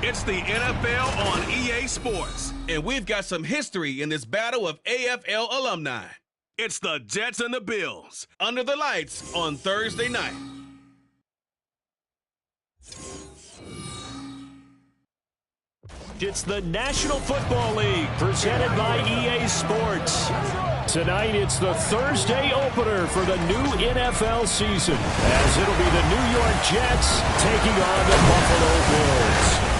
It's the NFL on EA Sports, and we've got some history in this battle of AFL alumni. It's the Jets and the Bills, under the lights on Thursday night. It's the National Football League, presented by EA Sports. Tonight, it's the Thursday opener for the new NFL season, as it'll be the New York Jets taking on the Buffalo Bills.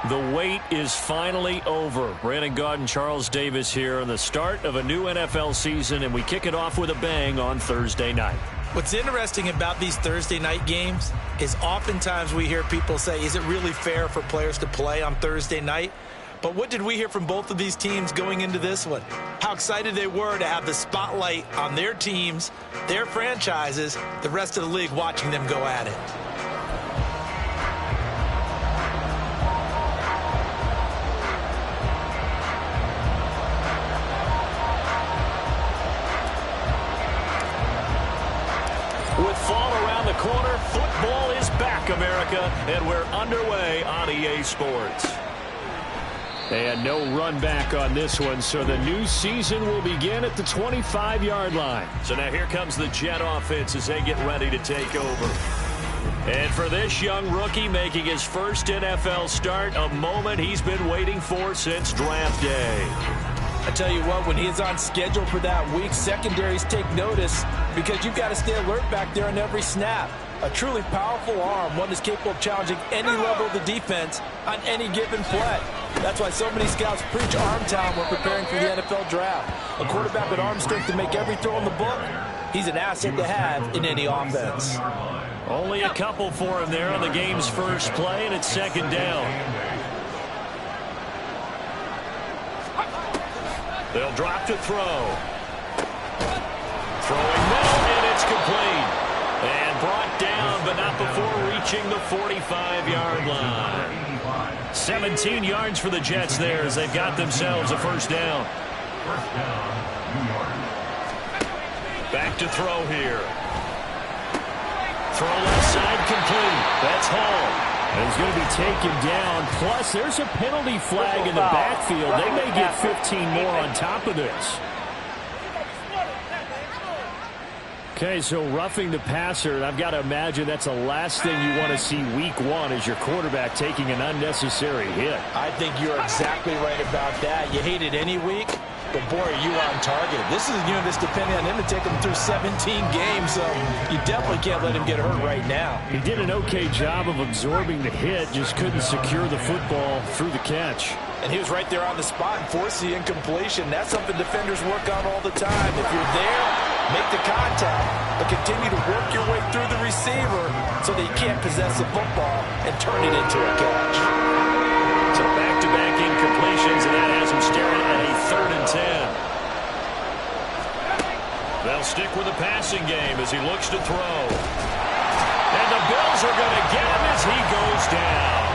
The wait is finally over. Brandon Gaudin, Charles Davis here on the start of a new NFL season, and we kick it off with a bang on Thursday night. What's interesting about these Thursday night games is oftentimes we hear people say, is it really fair for players to play on Thursday night? But what did we hear from both of these teams going into this one? How excited they were to have the spotlight on their teams, their franchises, the rest of the league watching them go at it. With fall around the corner, football is back, America, and we're underway on EA Sports. And no run back on this one, so the new season will begin at the 25-yard line. So now here comes the Jet offense as they get ready to take over. And for this young rookie making his first NFL start, a moment he's been waiting for since draft day. I tell you what, when he's on schedule for that week, secondaries take notice because you've got to stay alert back there on every snap. A truly powerful arm, one that's capable of challenging any level of the defense on any given play. That's why so many scouts preach arm talent when preparing for the NFL draft. A quarterback with arm strength to make every throw in the book, he's an asset to have in any offense. Only a couple for him there on the game's first play, and it's second down. They'll drop to throw. Throwing middle, and it's complete. And brought down, but not before reaching the 45-yard line. 17 yards for the Jets there as they've got themselves a first down. Back to throw here. Throw left side complete. That's Hall. And he's going to be taken down. Plus, there's a penalty flag in the backfield. They may get 15 more on top of this. Okay, so roughing the passer, I've got to imagine that's the last thing you want to see week one as your quarterback taking an unnecessary hit. I think you're exactly right about that. You hate it any week, but boy, are you on target. This is a unit that's depending on him to take him through 17 games, so you definitely can't let him get hurt right now. He did an okay job of absorbing the hit, just couldn't secure the football through the catch. And he was right there on the spot and forced the incompletion. That's something defenders work on all the time. If you're there, make the contact, but continue to work your way through the receiver so that you can't possess the football and turn it into a catch. So back-to-back incompletions, and that has him staring at a 3rd and 10. They'll stick with the passing game as he looks to throw. And the Bills are going to get him as he goes down.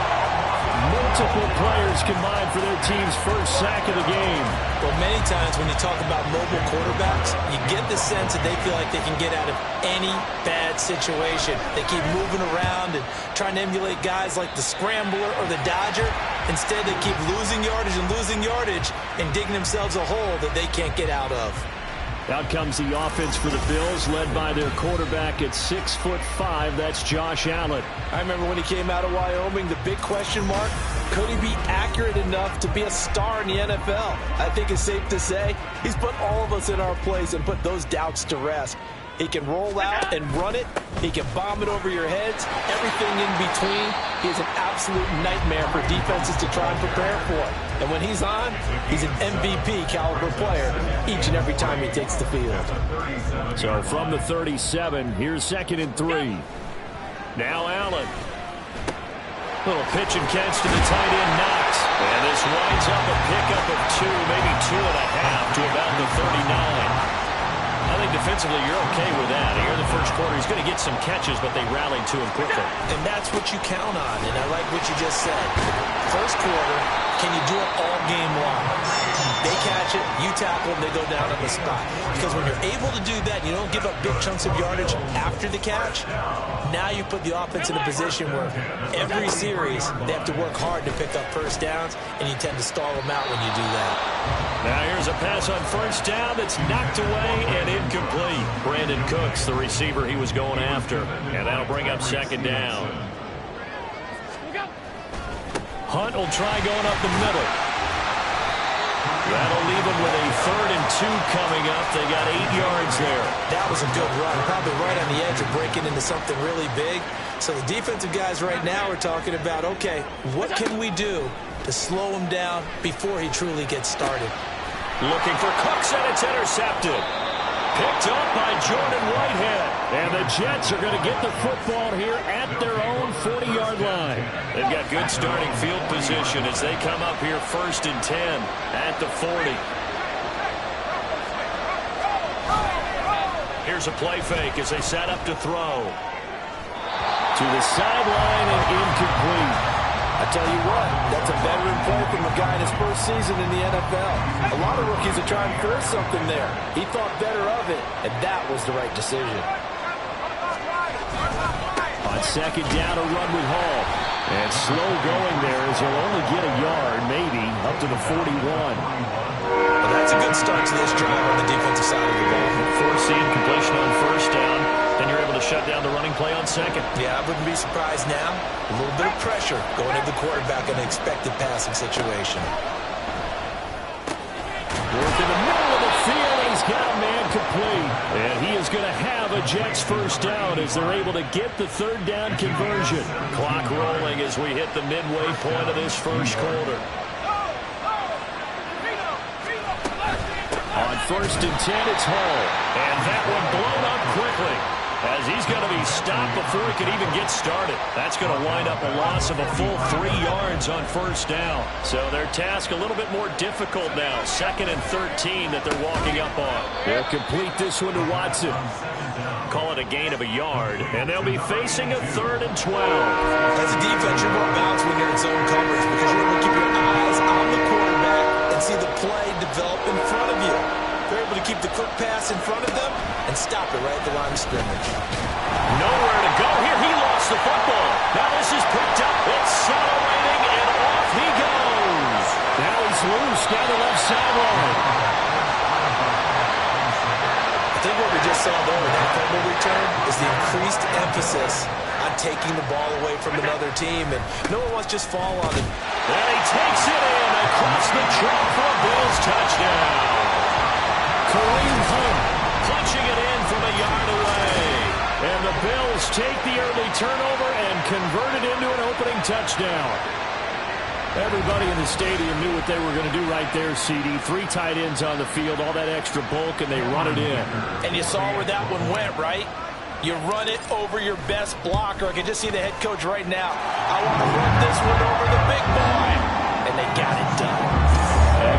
Multiple players combined for their team's first sack of the game. Well, many times when you talk about mobile quarterbacks, you get the sense that they feel like they can get out of any bad situation. They keep moving around and trying to emulate guys like the Scrambler or the Dodger. Instead, they keep losing yardage and digging themselves a hole that they can't get out of. Out comes the offense for the Bills, led by their quarterback at 6'5". That's Josh Allen. I remember when he came out of Wyoming, the big question mark, could he be accurate enough to be a star in the NFL? I think it's safe to say he's put all of us in our place and put those doubts to rest. He can roll out and run it. He can bomb it over your heads. Everything in between. He's an absolute nightmare for defenses to try and prepare for. And when he's on, he's an MVP caliber player each and every time he takes the field. So from the 37, here's 2nd and 3. Now Allen. Little pitch and catch to the tight end, Knox. And this winds up a pickup of 2, maybe 2.5 to about the 39. I think defensively you're okay with that. Here in the first quarter, he's going to get some catches, but they rallied to him quickly. And that's what you count on, and I like what you just said. First quarter, can you do it all game long? They catch it, you tackle them, they go down on the spot. Because when you're able to do that, you don't give up big chunks of yardage after the catch, now you put the offense in a position where every series they have to work hard to pick up first downs, and you tend to stall them out when you do that. Now here's a pass on first down that's knocked away and incomplete. Brandon Cooks, the receiver he was going after. And that'll bring up 2nd down. Hunt will try going up the middle. That'll leave him with a 3rd and 2 coming up. They got 8 yards there. That was a good run, probably right on the edge of breaking into something really big. So the defensive guys right now are talking about, okay, what can we do to slow him down before he truly gets started? Looking for Cooks, and it's intercepted. Picked up by Jordan Whitehead. And the Jets are going to get the football here at their own 40-yard line. They've got good starting field position as they come up here 1st and 10 at the 40. Here's a play fake as they set up to throw. To the sideline and incomplete. I tell you what, that's a veteran play from a guy in his first season in the NFL. A lot of rookies are trying to force something there. He thought better of it, and that was the right decision. On 2nd down, a run with Hall. And slow going there as he'll only get a yard, maybe, up to the 41. Well, that's a good start to this drive on the defensive side of the ball. Forcing completion on first down. Then you're able to shut down the running play on 2nd. Yeah, I wouldn't be surprised now. A little bit of pressure going at the quarterback in an expected passing situation. Work in the middle of the field, and he's got a man complete. And he is going to have a Jets first down as they're able to get the 3rd down conversion. Clock rolling as we hit the midway point of this first quarter. 1st and 10, it's Hall. And that one blown up quickly, as he's going to be stopped before he can even get started. That's going to wind up a loss of a full 3 yards on 1st down. So their task a little bit more difficult now. 2nd and 13 that they're walking up on. They'll complete this one to Watson. Call it a gain of a yard, and they'll be facing a 3rd and 12. As a defense, you're more balanced when you're in zone coverage because you're able to keep your eyes on the quarterback and see the play develop in front of you. They're able to keep the quick pass in front of them and stop it right at the line of scrimmage. Nowhere to go here. He lost the football. Now this is picked up. Accelerating, and off he goes. Now he's loose down the left sideline. I think what we just saw there with that fumble return is the increased emphasis on taking the ball away from another team, and no one wants to just fall on it. And he takes it in across the chalk for a Bills touchdown. Kareem Hunt punching it in from a yard away. And the Bills take the early turnover and convert it into an opening touchdown. Everybody in the stadium knew what they were going to do right there, CD. 3 tight ends on the field, all that extra bulk, and they run it in. And you saw where that one went, right? You run it over your best blocker. I can just see the head coach right now. I want to run this one over the big boy. And they got it done.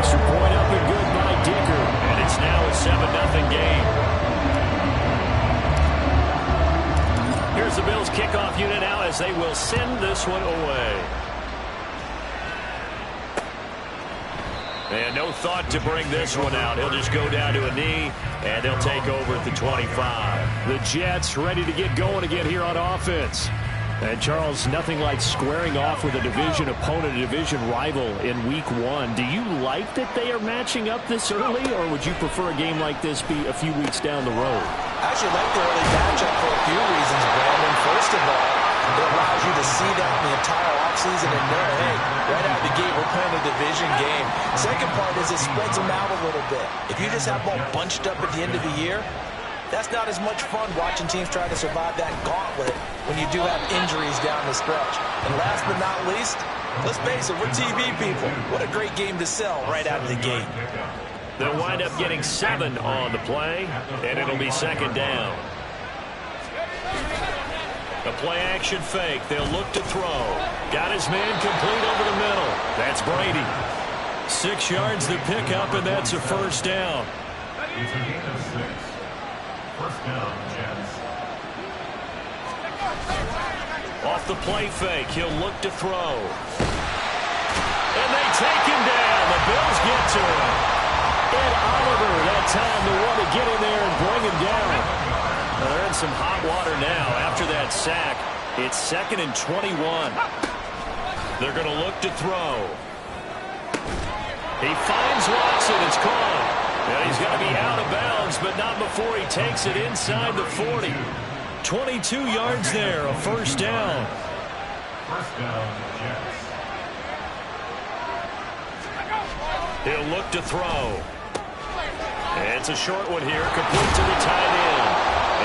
Extra point up and good by Dicker. And it's now a 7-0 game. Here's the Bills kickoff unit now as they will send this one away. And no thought to bring this one out. He'll just go down to a knee, and they'll take over at the 25. The Jets ready to get going again here on offense. And, Charles, nothing like squaring off with a division opponent, a division rival in Week 1. Do you like that they are matching up this early, or would you prefer a game like this be a few weeks down the road? I actually like the early matchup for a few reasons, Brandon. First of all, it allows you to see that in the entire offseason and know, hey, right out of the gate, we're playing a division game. Second part is it spreads them out a little bit. If you just have them all bunched up at the end of the year, that's not as much fun watching teams try to survive that gauntlet when you do have injuries down the stretch. And last but not least, let's face it, we're TV people. What a great game to sell right out of the gate. They'll wind up getting 7 on the play, and it'll be 2nd down. A play-action fake. They'll look to throw. Got his man complete over the middle. That's Brady. 6 yards to pick up, and that's a 1st down. Off the play fake, he'll look to throw. And they take him down. The Bills get to him. Ed Oliver that time to want to get in there and bring him down. Well, they're in some hot water now after that sack. It's 2nd and 21. They're going to look to throw. He finds Watson. It's caught. And he's going to be out of bounds, but not before he takes it inside the 40. 22 yards there, a 1st down. He'll look to throw. It's a short one here, complete to the tight end.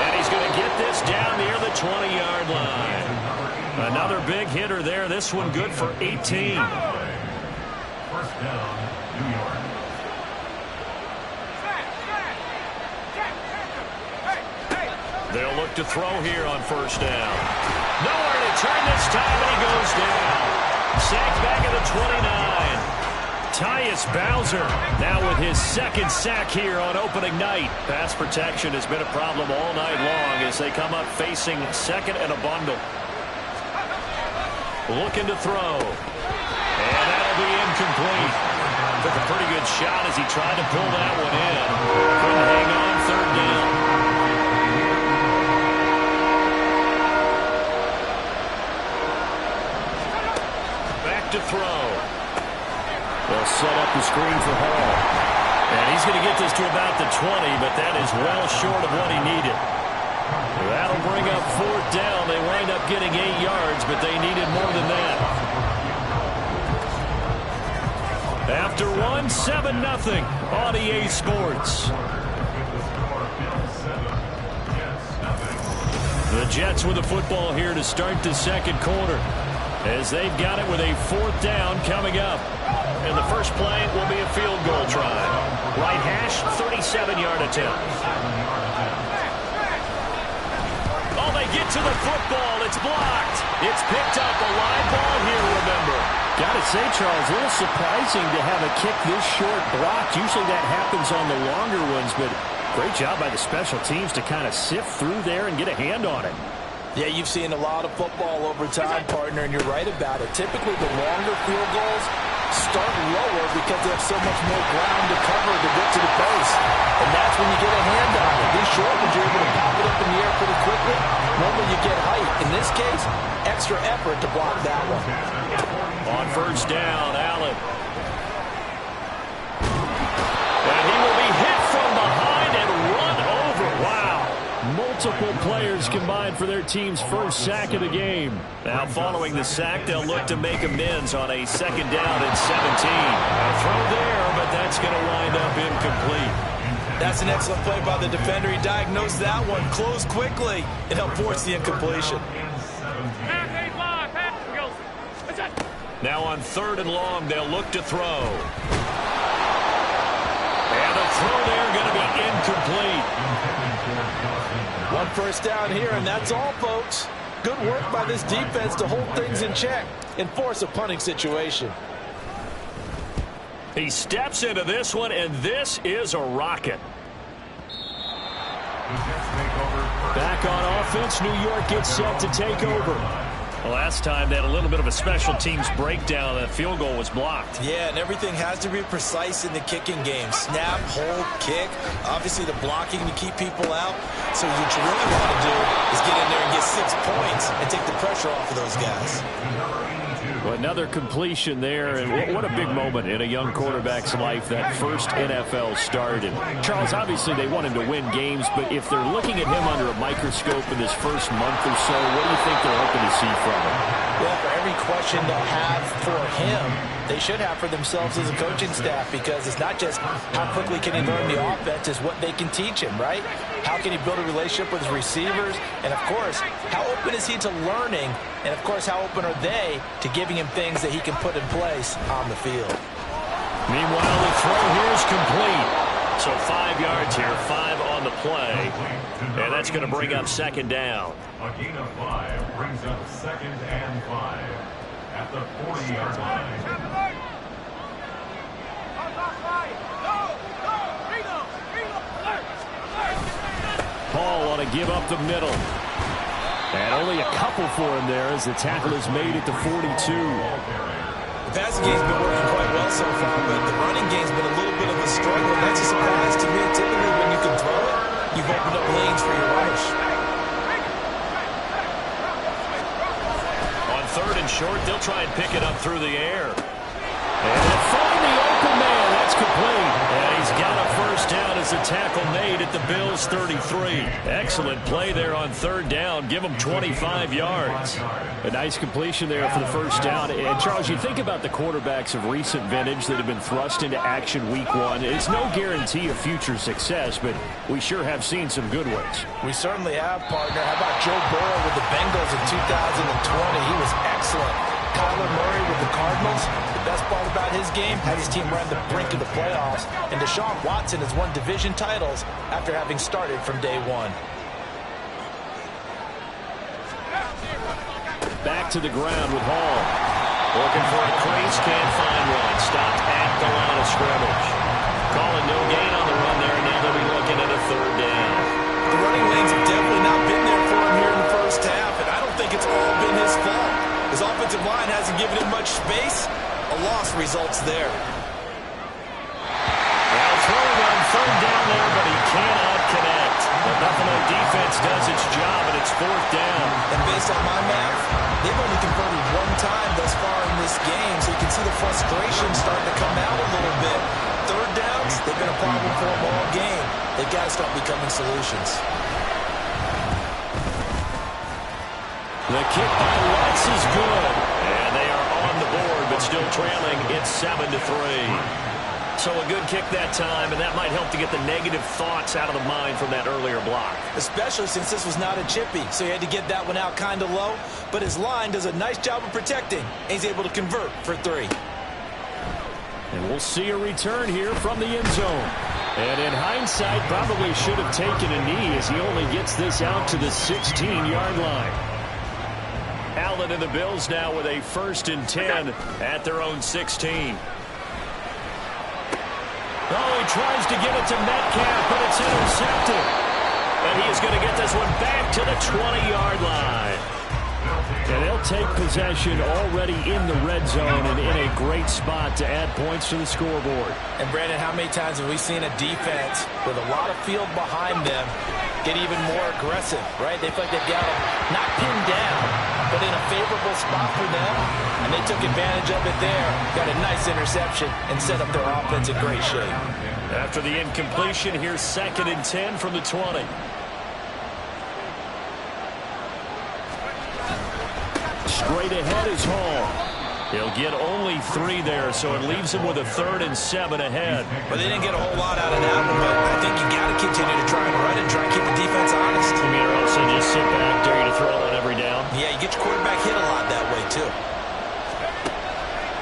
And he's going to get this down near the 20-yard line. Another big hitter there. This one good for 18. 1st down, New York. They'll look to throw here on 1st down. Nowhere to turn this time, and he goes down. Sacked back at the 29. Tyus Bowser now with his 2nd sack here on opening night. Pass protection has been a problem all night long as they come up facing 2nd and a bundle. Looking to throw. And that'll be incomplete. Took a pretty good shot as he tried to pull that one in. Couldn't hang on, 3rd down. Back to throw. They'll set up the screen for Hall. And he's going to get this to about the 20, but that is well short of what he needed. That'll bring up 4th down. They wind up getting 8 yards, but they needed more than that. After 7-0 on EA Sports. The Jets with the football here to start the 2nd quarter, as they've got it with a 4th down coming up. And the first play will be a field goal try. Right hash, 30 seconds. 7-yard attempt. Oh, they get to the football. It's blocked. It's picked up. A live ball here, remember. Got to say, Charles, a little surprising to have a kick this short blocked. Usually that happens on the longer ones, but great job by the special teams to kind of sift through there and get a hand on it. Yeah, you've seen a lot of football over time, partner, and you're right about it. Typically, the longer field goals start lower because they have so much more ground to cover to get to the base. And that's when you get a hand on it. These short ones, you're able to pop it up in the air pretty quickly. Normally, you get height. In this case, extra effort to block that one. On first down, Allen. And he will be hit from behind and run over. Wow. Multiple players combined for their team's first sack of the game. Now following the sack, they'll look to make amends on a second down and 17. A throw there, but that's going to wind up incomplete. That's an excellent play by the defender. He diagnosed that one, closed quickly, and helped force the incompletion. Now on third and long, they'll look to throw. And the throw there going to be incomplete. One first down here, and that's all, folks. Good work by this defense to hold things in check and force a punting situation. He steps into this one, and this is a rocket. Back on offense, New York gets set to take over. Last time they had a little bit of a special teams breakdown. That field goal was blocked. Yeah, and everything has to be precise in the kicking game. Snap, hold, kick. Obviously, the blocking to keep people out. So what you really want to do is get in there and get 6 points and take the pressure off of those guys. Well, another completion there, and what a big moment in a young quarterback's life, that first NFL start. And Charles, obviously they want him to win games, but if they're looking at him under a microscope in his first month or so, what do you think they're hoping to see from him? Well, for every question they'll have for him, they should have for themselves as a coaching staff, because it's not just how quickly can he learn the offense, it's what they can teach him, right? How can he build a relationship with his receivers? And, of course, how open is he to learning? And, of course, how open are they to giving him things that he can put in place on the field? Meanwhile, the throw here is complete. So 5 yards here, 5 on the play. And that's going to bring up second down. A gain of 5 brings up second and 5 at the 40-yard line. Paul on a give up the middle. And only a couple for him there as the tackle is made at the 42. The passing game's been working quite well so far, but the running game's been a little bit of a struggle. That's a surprise to me. Typically, when you can throw it, you've opened up lanes for your rush. On third and short, they'll try and pick it up through the air. And they'll find the open man. That's complete. And he's got a first down as the tackle made at the Bills' 33. Excellent play there on third down. Give them 25 yards. A nice completion there for the first down. And, Charles, you think about the quarterbacks of recent vintage that have been thrust into action week one. It's no guarantee of future success, but we sure have seen some good ones. We certainly have, partner. How about Joe Burrow with the Bengals in 2020? He was excellent. Kyler Murray with the Cardinals. The best part about his game, had his team run the brink of the playoffs. And Deshaun Watson has won division titles after having started from day one. Back to the ground with Hall. Looking for a crease, can't find one. Stopped at the line of scrimmage. Calling no gain on the run there, and now they'll be looking at a third down. The running lanes have definitely not been there for him here in the first half, and I don't think it's all been his fault. His offensive line hasn't given him much space. A loss results there. Well, throwing on third down there, but he cannot connect. The Buffalo defense does its job, and it's fourth down. And based on my math, they've only converted one time thus far in this game, so you can see the frustration starting to come out a little bit. Third downs, they've been a problem for them all game. They've got to start becoming solutions. The kick by Lutz is good. And they are on the board, but still trailing. It's 7-3. So a good kick that time, and that might help to get the negative thoughts out of the mind from that earlier block. Especially since this was not a chippy, so he had to get that one out kind of low. But his line does a nice job of protecting, and he's able to convert for 3. And we'll see a return here from the end zone. And in hindsight, probably should have taken a knee as he only gets this out to the 16-yard line. Allen and the Bills now with a 1st and 10 at their own 16. Oh, he tries to give it to Metcalf, but it's intercepted. And he is going to get this one back to the 20-yard line. And they'll take possession already in the red zone and in a great spot to add points to the scoreboard. And, Brandon, how many times have we seen a defense with a lot of field behind them get even more aggressive, right? They feel like they've got them not pinned down, but in a favorable spot for them, and they took advantage of it there. Got a nice interception and set up their offense in great shape. After the incompletion, here's 2nd and 10 from the 20. Straight ahead is Hall. He'll get only 3 there, so it leaves him with a 3rd and 7 ahead. Well, they didn't get a whole lot out of that one, but I think you got to continue to try and run and try and keep the defense honest. I mean, or else they just sit back, dare you to throw on every down. Yeah, you get your quarterback hit a lot that way, too.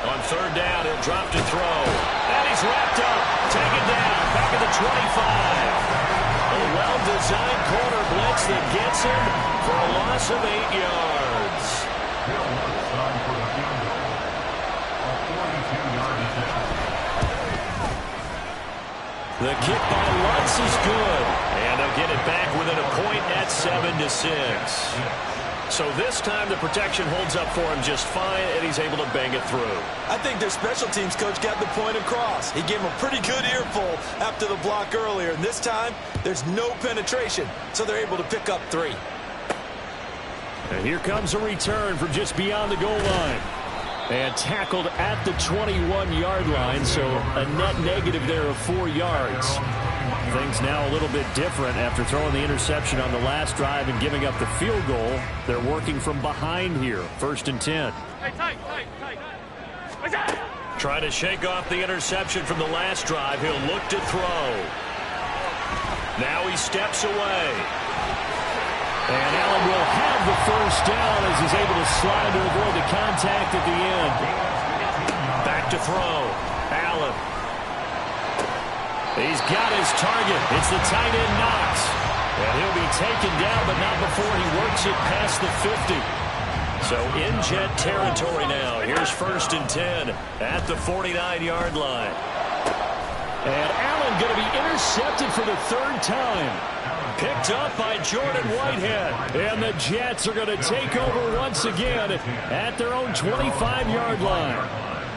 On 3rd down, he'll drop to throw. And he's wrapped up. Taken down. Back at the 25. A well-designed corner blitz that gets him for a loss of 8 yards. The kick by Lutz is good. And they'll get it back within a point at 7-6. So this time the protection holds up for him just fine, and he's able to bang it through. I think their special teams coach got the point across. He gave him a pretty good earful after the block earlier. And this time, there's no penetration, so they're able to pick up 3. And here comes a return from just beyond the goal line. And tackled at the 21-yard line, so a net negative there of 4 yards. Things now a little bit different after throwing the interception on the last drive and giving up the field goal. They're working from behind here, 1st and 10. Trying to shake off the interception from the last drive. He'll look to throw. Now he steps away. And Allen will have the 1st down as he's able to slide to avoid the contact at the end. Back to throw. Allen. He's got his target. It's the tight end Knox. And he'll be taken down, but not before he works it past the 50. So in Jet territory now. Here's 1st and 10 at the 49-yard line. And Allen going to be intercepted for the 3rd time. Picked up by Jordan Whitehead. And the Jets are going to take over once again at their own 25-yard line.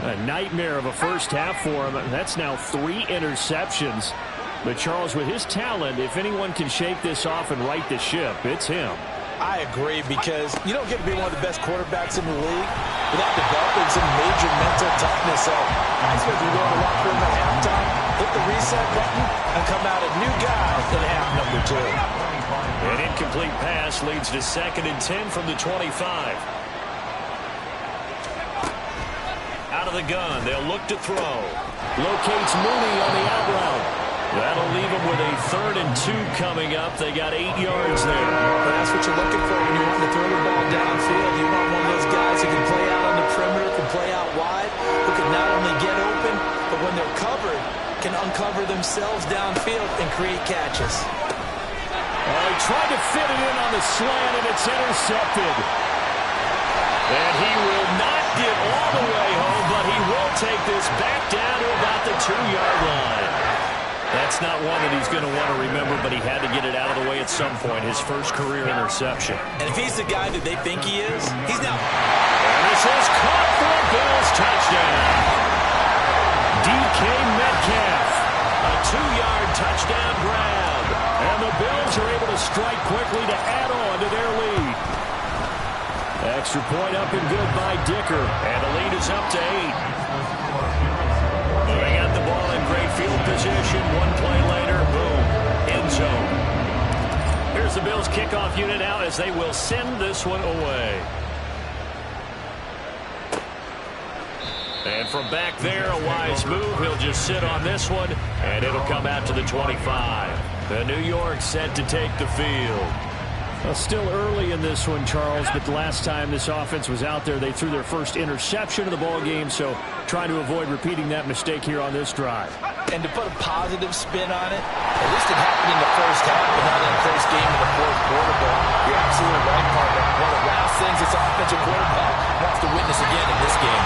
A nightmare of a first half for him. That's now 3 interceptions. But Charles, with his talent, if anyone can shake this off and right the ship, it's him. I agree, because you don't get to be one of the best quarterbacks in the league without developing some major mental toughness. So I expect you to go in the locker room at halftime, hit the reset button, and come out a new guy in half number 2. An incomplete pass leads to 2nd and 10 from the 25. Out of the gun, they'll look to throw. Locates Mooney on the out route. That'll leave them with a 3rd and 2 coming up. They got 8 yards there. But that's what you're looking for when you want to throw the ball downfield. You want one of those guys who can play out on the perimeter, can play out wide, who can not only get open, but when they're covered, can uncover themselves downfield and create catches. He tried to fit it in on the slant, and it's intercepted. And he will not get all the way home, but he will take this back down to about the 2-yard line. That's not one that he's going to want to remember, but he had to get it out of the way at some point. His first career interception. And if he's the guy that they think he is, he's now. And this is caught for a Bills touchdown. DK Metcalf. A 2-yard touchdown grab. And the Bills are able to strike quickly to add on to their lead. Extra point up and good by Dicker. And the lead is up to 8. They got the ball in great field position. One play later, boom, end zone. Here's the Bills kickoff unit out as they will send this one away. And from back there, a wise move. He'll just sit on this one, and it'll come out to the 25. The New York set to take the field. Well, still early in this one, Charles, but the last time this offense was out there, they threw their first interception of the ball game, so trying to avoid repeating that mistake here on this drive. And to put a positive spin on it, at least it happened in the first half and not in the first game in the fourth quarter. But you're absolutely right, partner. One of the last things this offensive quarterback wants to witness again in this game.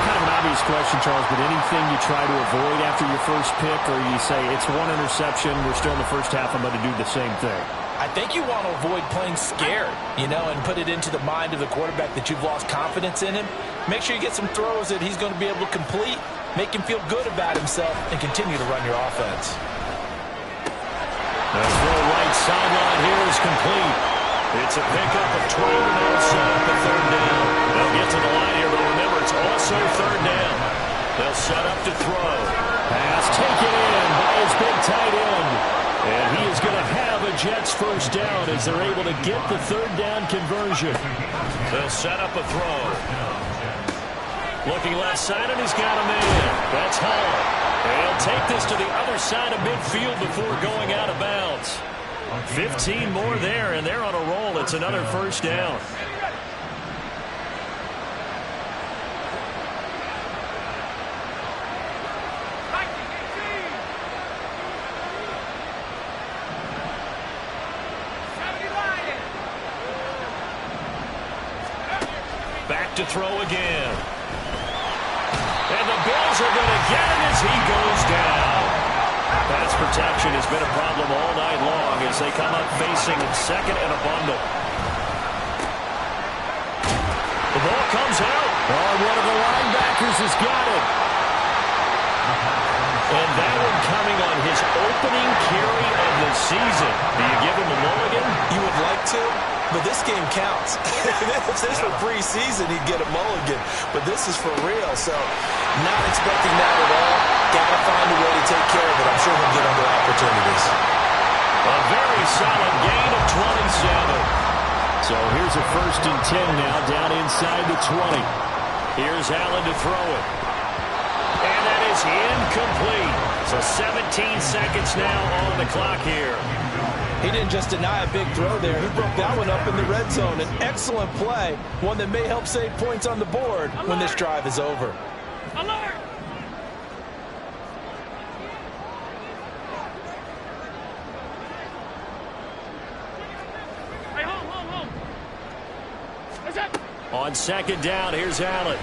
Kind of an obvious question, Charles, but anything you try to avoid after your first pick, or you say it's one interception, we're still in the first half, I'm going to do the same thing? I think you want to avoid playing scared, and put it into the mind of the quarterback that you've lost confidence in him. Make sure you get some throws that he's going to be able to complete, make him feel good about himself, and continue to run your offense. The throw right sideline here is complete. It's a pickup of 12 and also up a third down. They'll get to the line here, but remember, it's also third down. They'll set up to throw. Pass taken in by his big tight end. And he is going to have a Jets first down as they're able to get the third down conversion. They'll set up a throw. Looking left side, and he's got a man. That's Hall. They'll take this to the other side of midfield before going out of bounds. 15 more there, and they're on a roll. It's another first down. Back to throw again. And the Bills are going to get him as he goes down. Pass protection has been a problem all night long as they come up facing second and a bundle. The ball comes out. Oh, one of the linebackers has got it. And that one coming on his opening carry of the season. Do you give him a mulligan? You would like to, but this game counts. If this were preseason, he'd get a mulligan. But this is for real, so not expecting that at all. Got to find a way to take care of it. I'm sure he'll get other opportunities. A very solid gain of 27. So here's a 1st and 10 now down inside the 20. Here's Allen to throw it. And that is incomplete. So 17 seconds now on the clock here. He didn't just deny a big throw there. He broke that one up in the red zone. An excellent play, one that may help save points on the board when this drive is over. Alert! Hey, home. What's that? On second down, here's Allen.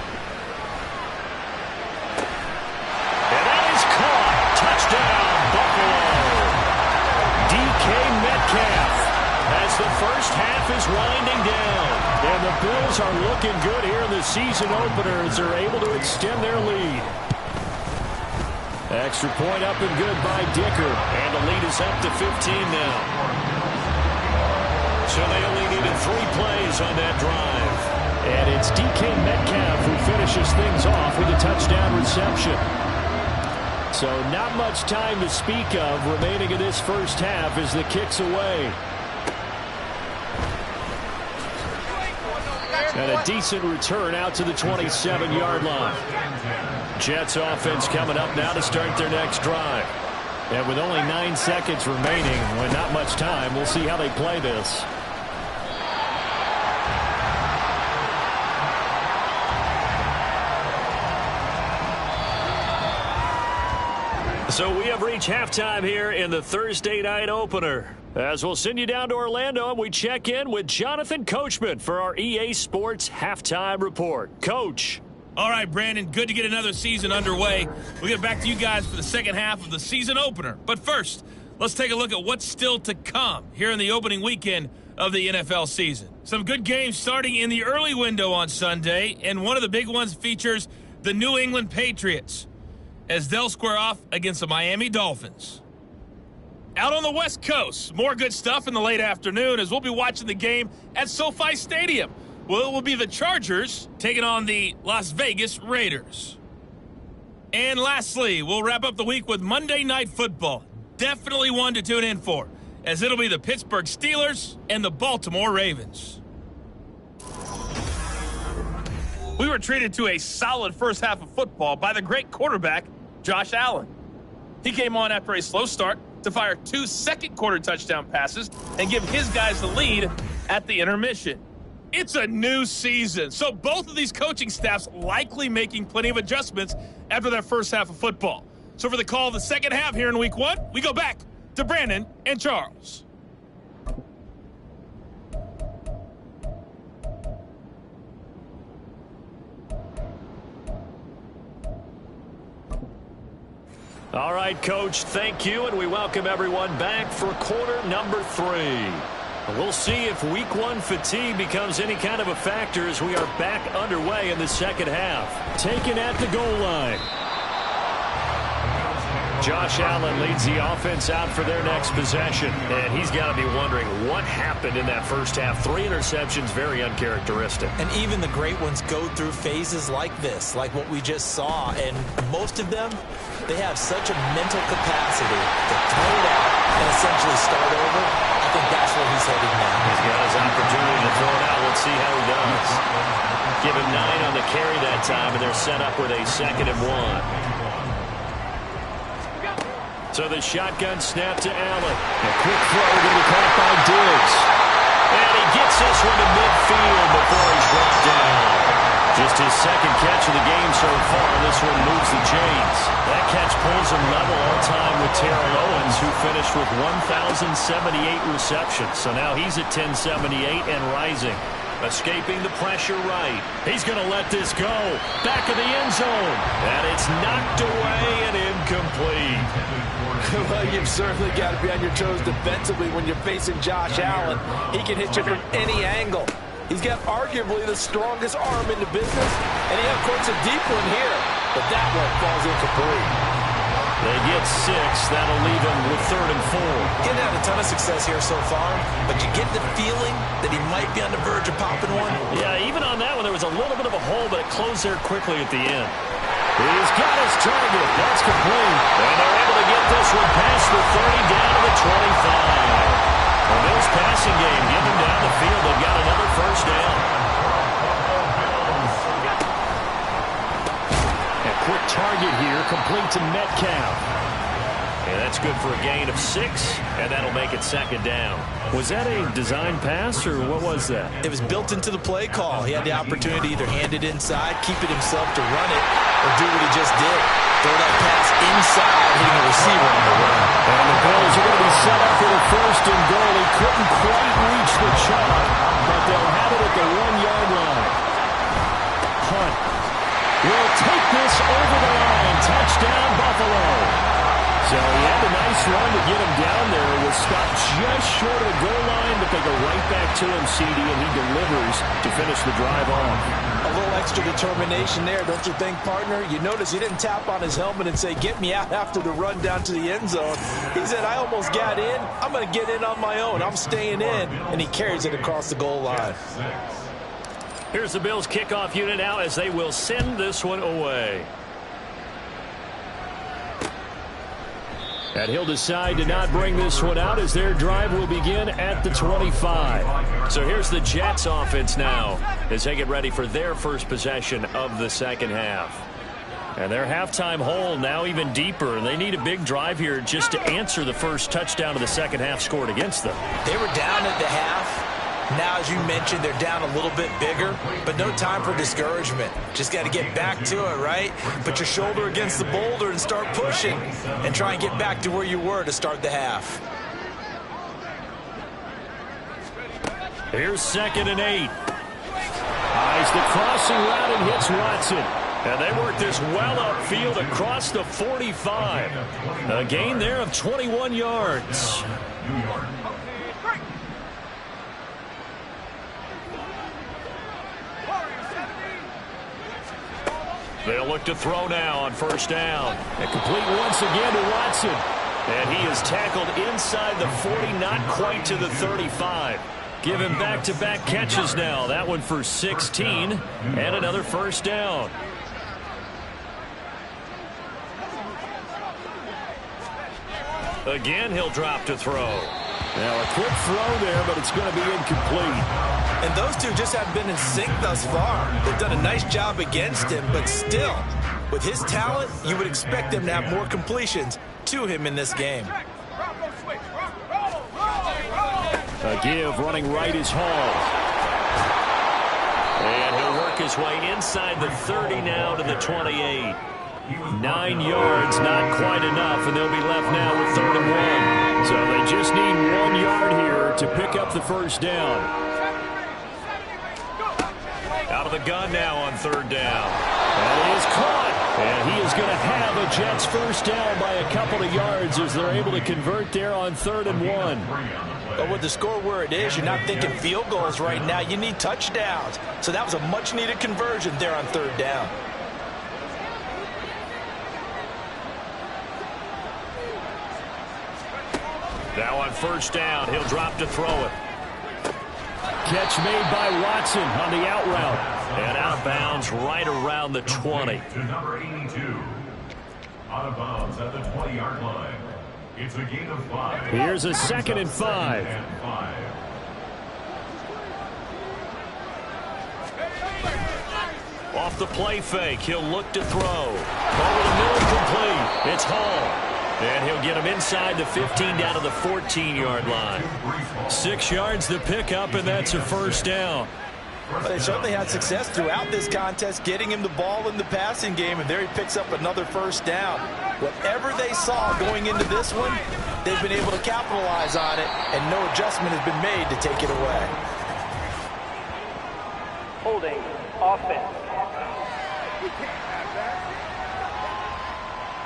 And that is caught. Touchdown, Buffalo. DK Metcalf as the first half is winding down. And the Bills are looking good here in the season opener as they're able to extend their lead. Extra point up and good by Dicker. And the lead is up to 15 now. So they only needed 3 plays on that drive. And it's DK Metcalf who finishes things off with a touchdown reception. So not much time to speak of remaining in this first half as the kick's away. And a decent return out to the 27-yard line. Jets offense coming up now to start their next drive. And with only 9 seconds remaining, with not much time, we'll see how they play this. So we have reached halftime here in the Thursday night opener. As we'll send you down to Orlando, and we check in with Jonathan Coachman for our EA Sports Halftime Report. Coach. All right, Brandon, good to get another season underway. We'll get back to you guys for the second half of the season opener. But first, let's take a look at what's still to come here in the opening weekend of the NFL season. Some good games starting in the early window on Sunday, and one of the big ones features the New England Patriots as they'll square off against the Miami Dolphins. Out on the West Coast, more good stuff in the late afternoon as we'll be watching the game at SoFi Stadium. Well, it will be the Chargers taking on the Las Vegas Raiders. And lastly, we'll wrap up the week with Monday Night Football. Definitely one to tune in for, as it'll be the Pittsburgh Steelers and the Baltimore Ravens. We were treated to a solid first half of football by the great quarterback, Josh Allen. He came on after a slow start to fire 2 second-quarter touchdown passes and give his guys the lead at the intermission. It's a new season, so both of these coaching staffs likely making plenty of adjustments after their first half of football. So for the call of the second half here in week 1, we go back to Brandon and Charles. All right, Coach, thank you, and we welcome everyone back for quarter number 3. We'll see if week 1 fatigue becomes any kind of a factor as we are back underway in the second half. Taken at the goal line. Josh Allen leads the offense out for their next possession. And he's got to be wondering what happened in that first half. 3 interceptions, very uncharacteristic. And even the great ones go through phases like this, like what we just saw. And most of them, they have such a mental capacity to throw it out and essentially start over. I think that's where he's headed now. He's got his opportunity to throw it out. Let's see how he does. Give him 9 on the carry that time, and they're set up with a 2nd and 1. So the shotgun snap to Allen. A quick throw to be caught by Diggs. And he gets this one to midfield before he's brought down. Just his 2nd catch of the game so far. This one moves the chains. That catch pulls him level all time with Terrell Owens, who finished with 1,078 receptions. So now he's at 1,078 and rising. Escaping the pressure right. He's going to let this go. Back of the end zone. And it's knocked away and incomplete. Well, you've certainly got to be on your toes defensively when you're facing Josh Allen. He can hit you from any angle. He's got arguably the strongest arm in the business, and he, of course, a deep one here. But that one falls incomplete. They get 6. That'll leave him with 3rd and 4. He's had a ton of success here so far, but you get the feeling that he might be on the verge of popping one. Yeah, even on that one, there was a little bit of a hole, but it closed there quickly at the end. He's got his target. That's complete. And they're able to get this one past the 30 down to the 25. The Bills passing game, get them down the field. They've got another first down. A quick target here, complete to Metcalf. And that's good for a gain of 6, and that'll make it 2nd down. Was that a design pass, or what was that? It was built into the play call. He had the opportunity to either hand it inside, keep it himself to run it, or do what he just did. Throw that pass inside, hitting the receiver on the run. And the Bills are going to be set up for the 1st and goal. He couldn't quite reach the chalk, but they'll have it at the 1-yard line. Hunt will take this over the line. Touchdown, Buffalo. So he had a nice run to get him down there. It was stopped just short of the goal line, but they go right back to him, CD, and he delivers to finish the drive off. A little extra determination there, don't you think, partner? You notice he didn't tap on his helmet and say, get me out after the run down to the end zone. He said, I almost got in. I'm going to get in on my own. I'm staying in. And he carries it across the goal line. Here's the Bills kickoff unit now as they will send this one away. And he'll decide to not bring this one out as their drive will begin at the 25. So here's the Jets offense now as they get ready for their first possession of the second half. And their halftime hole now even deeper. They need a big drive here just to answer the first touchdown of the second half scored against them. They were down at the half. Now, as you mentioned, they're down a little bit bigger, but no time for discouragement. Just got to get back to it, right? Put your shoulder against the boulder and start pushing and try and get back to where you were to start the half. Here's 2nd and 8. Eyes the crossing route and hits Watson. And they work this well upfield across the 45. A gain there of 21 yards. They'll look to throw now on first down. And complete once again to Watson. And he is tackled inside the 40, not quite to the 35. Give him back-to-back catches now. That one for 16 and another first down. Again, he'll drop to throw. Now a quick throw there, but it's going to be incomplete. And those two just haven't been in sync thus far. They've done a nice job against him, but still, with his talent, you would expect them to have more completions to him in this game. A give running right is Hall. And he'll work his way inside the 30 now to the 28. 9 yards, not quite enough, and they'll be left now with 3rd and 1. So they just need 1 yard here to pick up the first down. Out of the gun now on 3rd down. And he is caught. And he is going to have a Jets first down by a couple of yards as they're able to convert there on 3rd and 1. But with the score where it is, you're not thinking field goals right now. You need touchdowns. So that was a much-needed conversion there on 3rd down. Now on 1st down, he'll drop to throw it. Catch made by Watson on the out route. And out of bounds right around the 20. To number 82. Out of bounds at the 20-yard line. It's a gain of 5. Here's a 2nd and 5. Off the play fake, he'll look to throw. Ball in the middle, complete. It's Hall. And he'll get him inside the 15 down to the 14-yard line. 6 yards to pick up, and that's a first down. They certainly had success throughout this contest, getting him the ball in the passing game, and there he picks up another first down. Whatever they saw going into this one, they've been able to capitalize on it, and no adjustment has been made to take it away. Holding offense.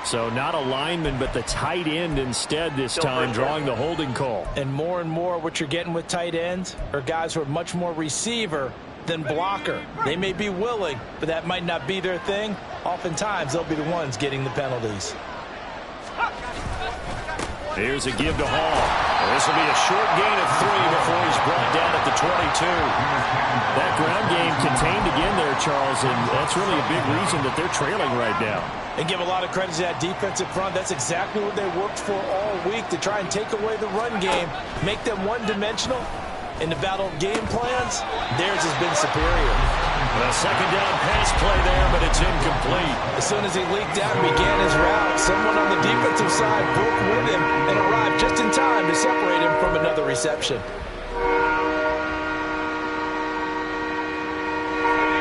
So not a lineman, but the tight end instead this time, drawing the holding call. And more what you're getting with tight ends are guys who are much more receiver than blocker. They may be willing, but that might not be their thing. Oftentimes, they'll be the ones getting the penalties. Here's a give to Hall. This will be a short gain of 3 before he's brought down at the 22. That ground game contained again there, Charles, and that's really a big reason that they're trailing right now. And give a lot of credit to that defensive front. That's exactly what they worked for all week, to try and take away the run game, make them one-dimensional. In the battle of game plans, theirs has been superior. A 2nd down pass play there, but it's incomplete. As soon as he leaked out and began his route, someone on the defensive side broke with him and arrived just in time to separate him from another reception.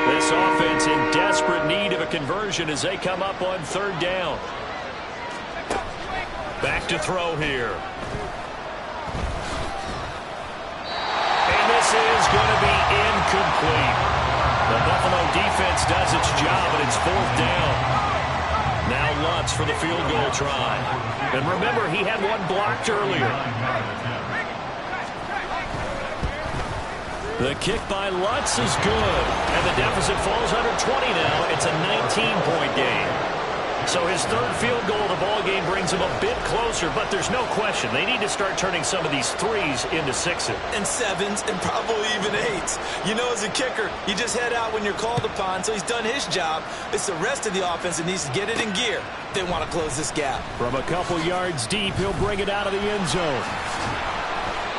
This offense in desperate need of a conversion as they come up on 3rd down. Back to throw here. And this is going to be incomplete. The Buffalo defense does its job, and it's 4th down. Now Lutz for the field goal try. And remember, he had one blocked earlier. The kick by Lutz is good. And the deficit falls under 20 now. It's a 19-point game. So his 3rd field goal of the ball game brings him a bit closer, but there's no question they need to start turning some of these 3s into 6s. And 7s and probably even 8s. You know, as a kicker, you just head out when you're called upon, so he's done his job. It's the rest of the offense that needs to get it in gear if they want to close this gap. From a couple yards deep, he'll bring it out of the end zone.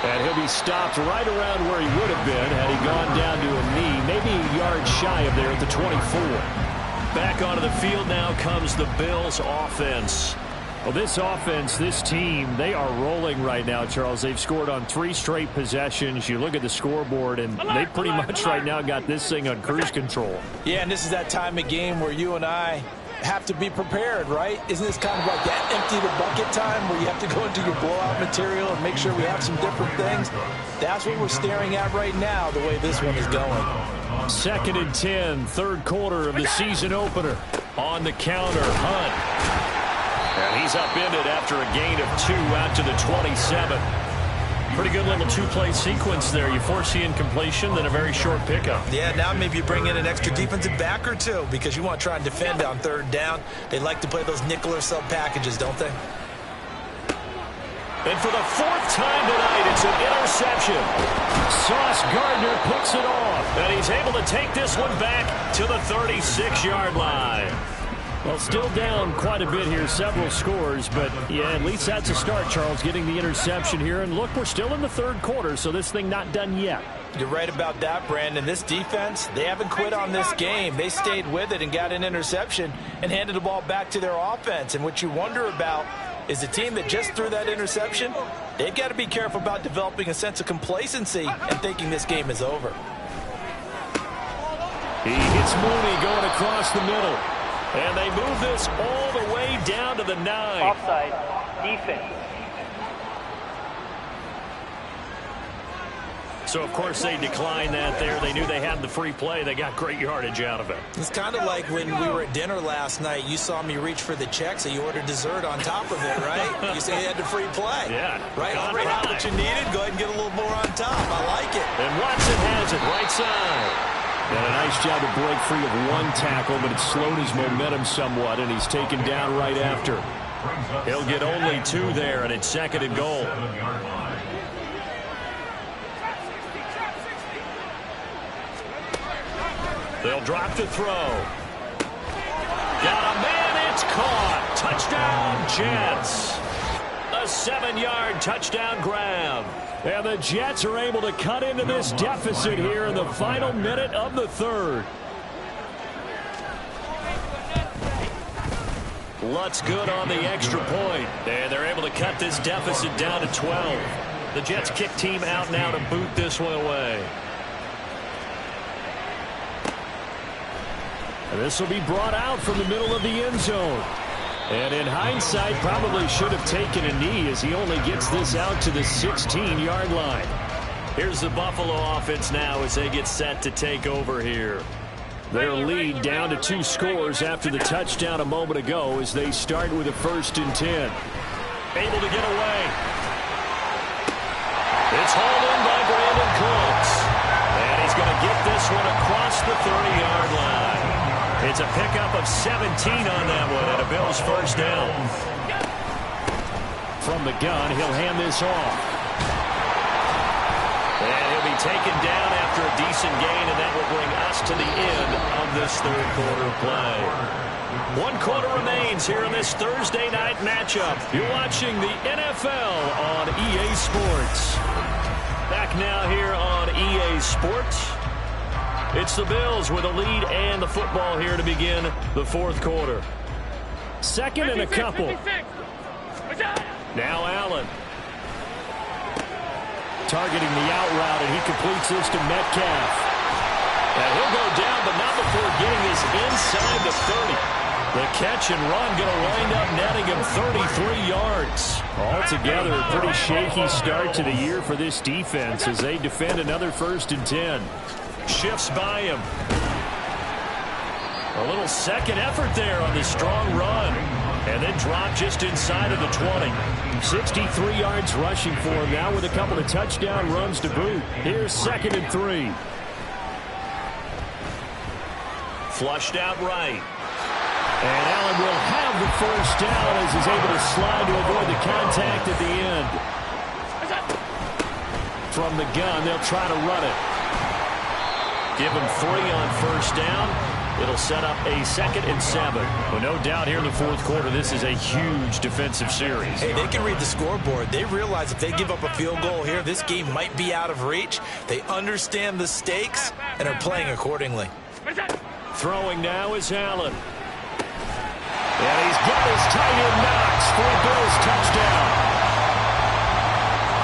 And he'll be stopped right around where he would have been had he gone down to a knee, maybe a yard shy of there at the 24. Back onto the field now comes the Bills offense. Well, this offense, this team, they are rolling right now, Charles. They've scored on 3 straight possessions. You look at the scoreboard, and they pretty much right now got this thing on cruise control. Yeah, and this is that time of game where you and I have to be prepared, right? Isn't this kind of like that empty the bucket time where you have to go into your blowout material and make sure we have some different things? That's what we're staring at right now, the way this one is going. 2nd and 10, 3rd quarter of the season opener. On the counter, Hunt. And he's upended after a gain of 2 out to the 27. Pretty good little 2-play sequence there. You force the incompletion, then a very short pickup. Yeah, now maybe you bring in an extra defensive back or 2 because you want to try and defend on 3rd down. They like to play those nickel or sub packages, don't they? And for the 4th time tonight, it's an interception. Sauce Gardner picks it off. And he's able to take this one back to the 36-yard line. Well, still down quite a bit here, several scores, but yeah, at least that's a start, Charles, getting the interception here. And look, we're still in the 3rd quarter, so this thing not done yet. You're right about that, Brandon. This defense, they haven't quit on this game. They stayed with it and got an interception and handed the ball back to their offense. And what you wonder about is a team that just threw that interception. They've got to be careful about developing a sense of complacency and thinking this game is over. He hits Mooney going across the middle. And they move this all the way down to the 9. Offside. Defense. So, of course, they declined that there. They knew they had the free play. They got great yardage out of it. It's kind of like when we were at dinner last night. You saw me reach for the check, so you ordered dessert on top of it, right? You said you had the free play. Yeah. Right? Already got what you needed. Go ahead and get a little more on top. I like it. And Watson has it right side. And a nice job to break free of one tackle, but it slowed his momentum somewhat, and he's taken down right after. He'll get only 2 there, and it's 2nd and goal. They'll drop to throw. Got a man, it's caught. Touchdown, Jets. A 7-yard touchdown grab. And the Jets are able to cut into this deficit here in the final minute of the 3rd. Lutz good on the extra point. And they're able to cut this deficit down to 12. The Jets kick team out now to boot this one away. And this will be brought out from the middle of the end zone. And in hindsight, probably should have taken a knee as he only gets this out to the 16-yard line. Here's the Buffalo offense now as they get set to take over here. Their lead down to 2 scores after the touchdown a moment ago as they start with a 1st and 10. Able to get away. It's hauled in by Brandon Cooks. And he's going to get this one across the 30-yard line. It's a pickup of 17 on that one and a Bills 1st down. From the gun, he'll hand this off. And he'll be taken down after a decent gain, and that will bring us to the end of this 3rd quarter play. 1 quarter remains here in this Thursday night matchup. You're watching the NFL on EA Sports. Back now here on EA Sports. It's the Bills with a lead and the football here to begin the 4th quarter. 2nd and a couple. Now Allen. Targeting the out route, and he completes this to Metcalf. And he'll go down, but not before getting this inside the 30. The catch and run going to wind up netting him 33 yards. Altogether, a pretty shaky start to the year for this defense as they defend another 1st and 10. Shifts by him. A little second effort there on the strong run. And then drop just inside of the 20. 63 yards rushing for him now with a couple of touchdown runs to boot. Here's 2nd and 3. Flushed out right. And Allen will have the 1st down as he's able to slide to avoid the contact at the end. From the gun, they'll try to run it. Give him 3 on 1st down. It'll set up a 2nd and 7. Well, no doubt here in the 4th quarter, this is a huge defensive series. Hey, they can read the scoreboard. They realize if they give up a field goal here, this game might be out of reach. They understand the stakes and are playing accordingly. Throwing now is Allen. And he's got his tight end Knox for a Bills touchdown.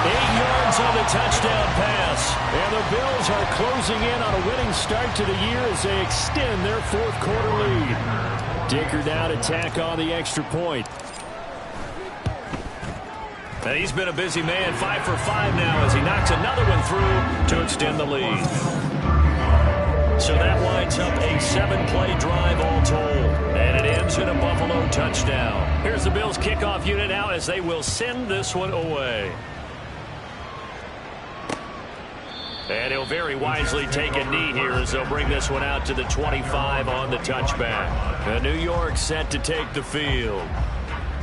8 yards on the touchdown pass. And the Bills are closing in on a winning start to the year as they extend their 4th quarter lead. Dicker now to tack on the extra point. And he's been a busy man, 5 for 5 now as he knocks another one through to extend the lead. So that winds up a 7-play drive all told. And it ends in a Buffalo touchdown. Here's the Bills kickoff unit now as they will send this one away. And he'll very wisely take a knee here as they'll bring this one out to the 25 on the touchback. And New York set to take the field.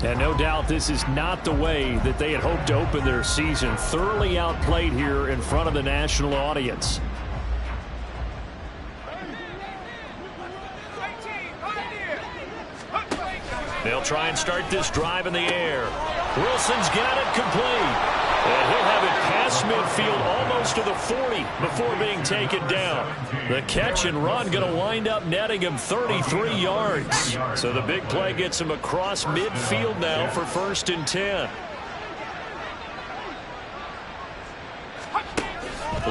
And no doubt this is not the way that they had hoped to open their season. Thoroughly outplayed here in front of the national audience. They'll try and start this drive in the air. Wilson's got it complete. And he'll have it past midfield almost to the 40 before being taken down. The catch and run going to wind up netting him 33 yards. So the big play gets him across midfield now for 1st and 10.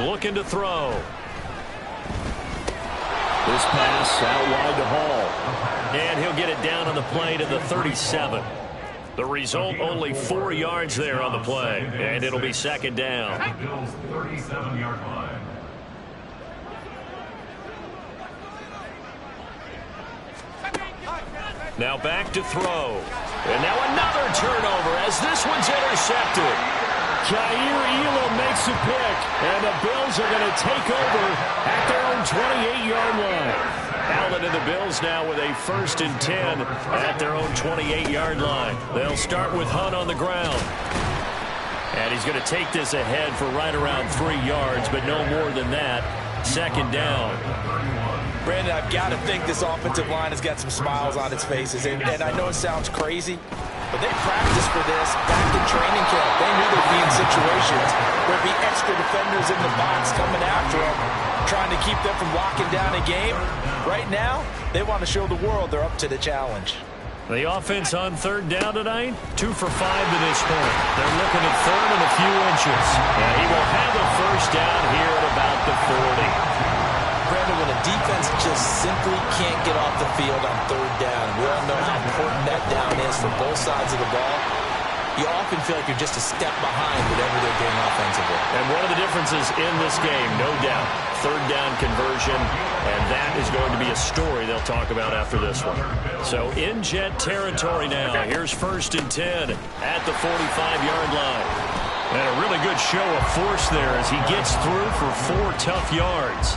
Looking to throw. This pass out wide to Hall. And he'll get it down on the play to the 37. The result, only 4 yards there on the play. And it'll be 2nd down. Bills 37-yard line. Now back to throw. And now another turnover as this one's intercepted. Jair Elam makes a pick, and the Bills are going to take over at their own 28-yard line. Allen and the Bills now with a 1st and 10 at their own 28-yard line. They'll start with Hunt on the ground. And he's going to take this ahead for right around 3 yards, but no more than that. 2nd down. Brandon, I've got to think this offensive line has got some smiles on its faces. And I know it sounds crazy, but they practiced for this back in training camp. They knew they'd be in situations where there'd be extra defenders in the box coming after them, trying to keep them from locking down a game. Right now, they want to show the world they're up to the challenge. The offense on 3rd down tonight, 2 for 5 to this point. They're looking at 3rd and a few inches. And he will have a 1st down here at about the 40. Brandon, when a defense just simply can't get off the field on 3rd down, we all know how important that down is for both sides of the ball. You often feel like you're just a step behind whatever they're doing offensively. And one of the differences in this game, no doubt, 3rd down conversion, and that is going to be a story they'll talk about after this one. So in Jet territory now. Here's 1st and 10 at the 45-yard line. And a really good show of force there as he gets through for 4 tough yards.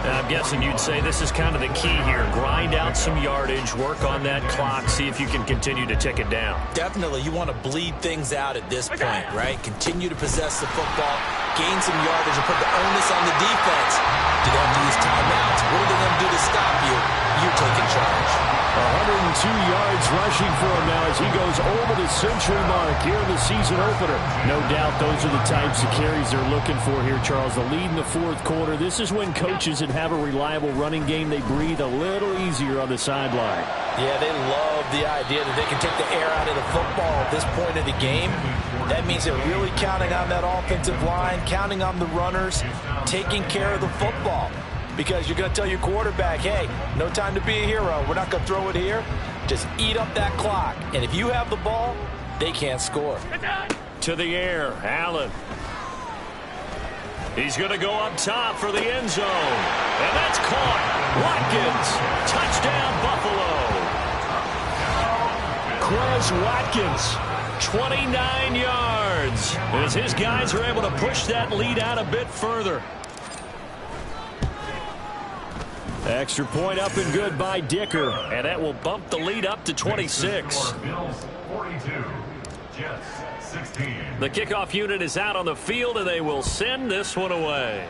And I'm guessing you'd say this is kind of the key here. Grind out some yardage, work on that clock, see if you can continue to tick it down. Definitely. You want to bleed things out at this point, right? Continue to possess the football, gain some yardage, and put the onus on the defense. Do they have to use timeouts? What are they going to do to stop you? You're taking charge. 102 yards rushing for him now as he goes over the century mark here in the season opener. No doubt those are the types of carries they're looking for here, Charles. The lead in the 4th quarter. This is when coaches that have a reliable running game, they breathe a little easier on the sideline. Yeah, they love the idea that they can take the air out of the football at this point of the game. That means they're really counting on that offensive line, counting on the runners, taking care of the football. Because you're going to tell your quarterback, hey, no time to be a hero. We're not going to throw it here. Just eat up that clock. And if you have the ball, they can't score. To the air, Allen. He's going to go up top for the end zone. And that's caught. Watkins. Touchdown, Buffalo. Quez Watkins, 29 yards. As his guys are able to push that lead out a bit further. Extra point up and good by Dicker. And that will bump the lead up to 26. Bills 42, Jets 16. The kickoff unit is out on the field, and they will send this one away.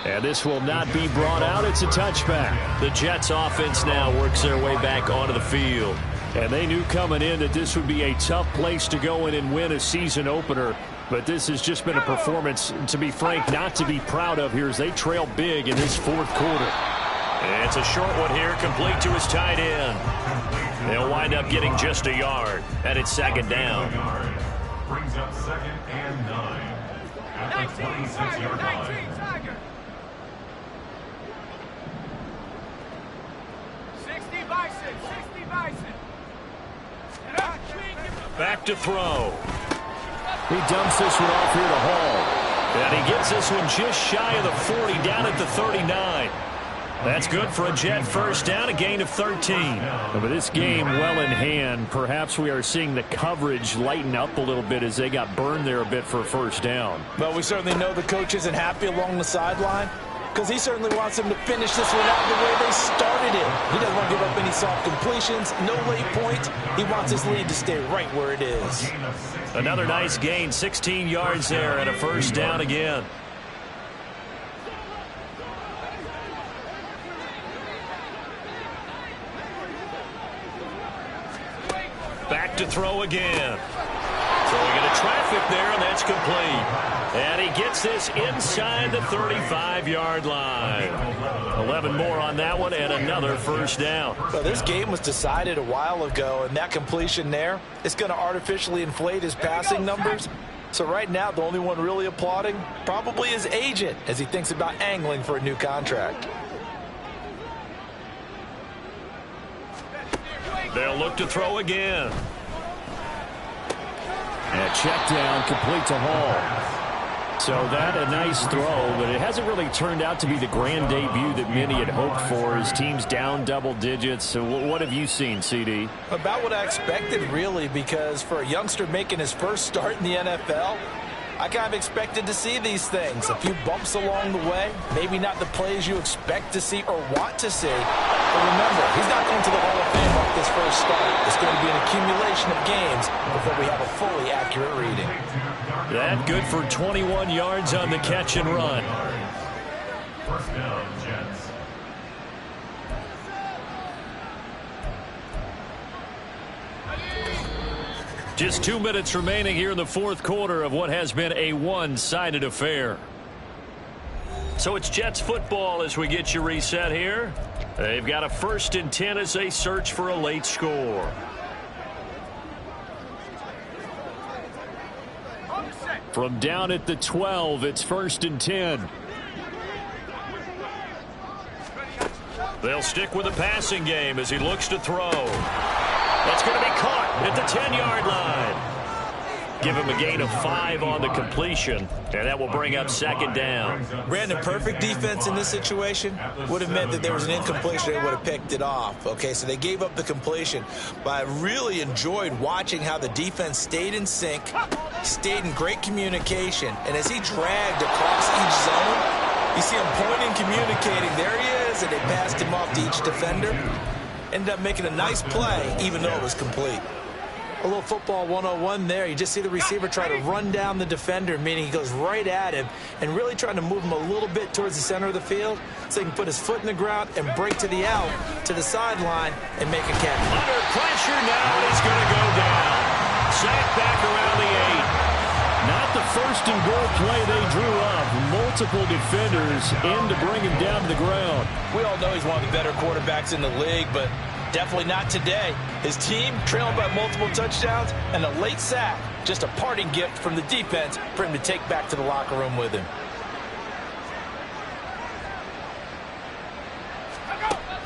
And this will not be brought out. It's a touchback. The Jets offense now works their way back onto the field. And they knew coming in that this would be a tough place to go in and win a season opener. But this has just been a performance, to be frank, not to be proud of here as they trail big in this 4th quarter. And it's a short one here, complete to his tight end. They'll wind up getting just a yard, and it's 2nd down. Brings up 2nd and 9 at the 26-yard line. 60 Bison. Back to throw. He dumps this one off here to Hall. And he gets this one just shy of the 40, down at the 39. That's good for a Jet 1st down, a gain of 13. But this game well in hand. Perhaps we are seeing the coverage lighten up a little bit as they got burned there a bit for a 1st down. Well, we certainly know the coach isn't happy along the sideline because he certainly wants them to finish this one out the way they started it. He doesn't want to give up any soft completions, no late points. He wants his lead to stay right where it is. Another nice gain, 16 yards there and a 1st down again. Back back to throw again. Throwing into traffic there, and that's complete. And he gets this inside the 35-yard line. 11 more on that one, and another first down. Well, this game was decided a while ago, and that completion there is going to artificially inflate his passing numbers. So right now, the only one really applauding probably his agent as he thinks about angling for a new contract. They'll look to throw again. And check down, complete to Hall. So that a nice throw, but it hasn't really turned out to be the grand debut that many had hoped for. His team's down double digits. So what have you seen, CD? About what I expected, really, because for a youngster making his first start in the NFL, I kind of expected to see these things. A few bumps along the way, maybe not the plays you expect to see or want to see. But remember, he's not going to the Hall of Fame off this first start. It's going to be an accumulation of games before we have a fully accurate reading. That good for 21 yards on the catch and run. First down, Jets. Just 2 minutes remaining here in the fourth quarter of what has been a one-sided affair. So it's Jets football as we get you reset here. They've got a 1st and 10 as they search for a late score. From down at the 12, it's 1st and 10. They'll stick with the passing game as he looks to throw. That's going to be caught at the 10-yard line. Give him a gain of 5 on the completion, and that will bring up 2nd down. Brandon, perfect defense in this situation would have meant that there was an incompletion. They would have picked it off. Okay, so they gave up the completion. But I really enjoyed watching how the defense stayed in sync, stayed in great communication, and as he dragged across each zone, you see him pointing, communicating. There he is, and they passed him off to each defender. Ended up making a nice play, even though it was complete. A little football 101 there. You just see the receiver try to run down the defender, meaning he goes right at him and really trying to move him a little bit towards the center of the field so he can put his foot in the ground and break to the out, to the sideline, and make a catch. Under pressure now, and he's going to go down. Sacked back around the 8. Not the first and goal play they drew up. Multiple defenders in to bring him down to the ground. We all know he's one of the better quarterbacks in the league, but definitely not today. His team trailing by multiple touchdowns and a late sack. Just a parting gift from the defense for him to take back to the locker room with him.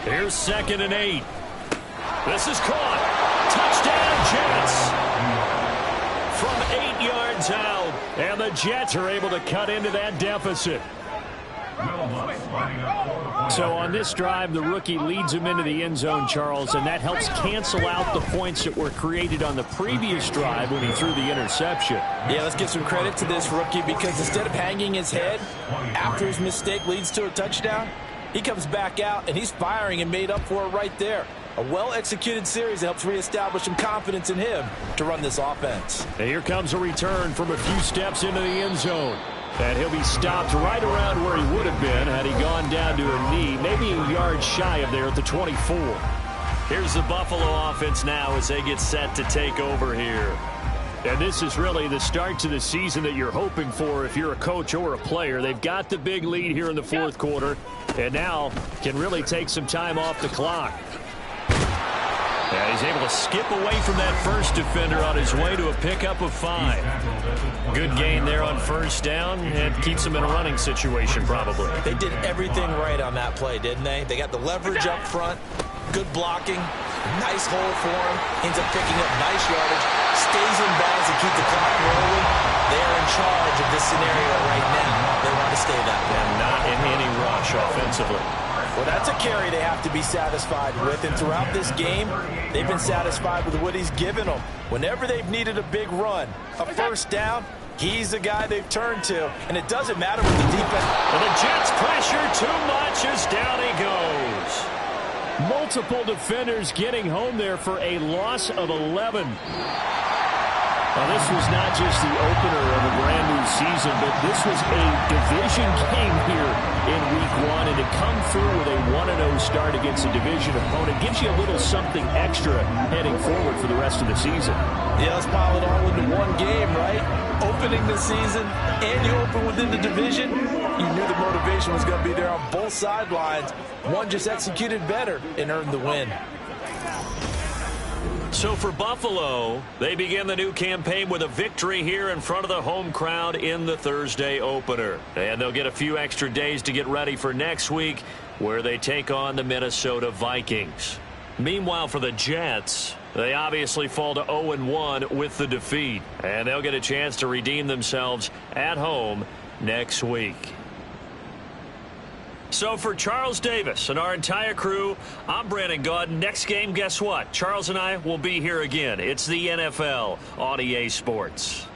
Here's 2nd and 8. This is caught. Touchdown, Jets. From 8 yards out. And the Jets are able to cut into that deficit. So on this drive, the rookie leads him into the end zone, Charles, and that helps cancel out the points that were created on the previous drive when he threw the interception. Yeah, let's give some credit to this rookie because instead of hanging his head after his mistake leads to a touchdown, he comes back out and he's firing and made up for it right there. A well-executed series that helps reestablish some confidence in him to run this offense. And here comes a return from a few steps into the end zone. And he'll be stopped right around where he would have been had he gone down to a knee, maybe a yard shy of there at the 24. Here's the Buffalo offense now as they get set to take over here. And this is really the start to the season that you're hoping for if you're a coach or a player. They've got the big lead here in the fourth quarter, and now can really take some time off the clock. Yeah, he's able to skip away from that first defender on his way to a pickup of 5. Good gain there on first down, and keeps him in a running situation probably. They did everything right on that play, didn't they? They got the leverage up front, good blocking, nice hole for him, ends up picking up nice yardage, stays in bounds to keep the clock rolling. They are in charge of this scenario right now. They want to stay that way. And not in any rush offensively. Well, that's a carry they have to be satisfied with, and throughout this game, they've been satisfied with what he's given them. Whenever they've needed a big run, a first down, he's the guy they've turned to, and it doesn't matter what the defense. And the Jets pressure too much as down he goes. Multiple defenders getting home there for a loss of 11. Well, this was not just the opener of a brand new season, but this was a division game here in Week 1. And to come through with a 1-0 start against a division opponent gives you a little something extra heading forward for the rest of the season. Yeah, let's pile it all into one game, right? Opening the season, and you open within the division. You knew the motivation was going to be there on both sidelines. One just executed better and earned the win. So for Buffalo, they begin the new campaign with a victory here in front of the home crowd in the Thursday opener. And they'll get a few extra days to get ready for next week, where they take on the Minnesota Vikings. Meanwhile, for the Jets, they obviously fall to 0-1 with the defeat. And they'll get a chance to redeem themselves at home next week. So for Charles Davis and our entire crew, I'm Brandon Gaudin. Next game, guess what? Charles and I will be here again. It's the NFL on EA Sports.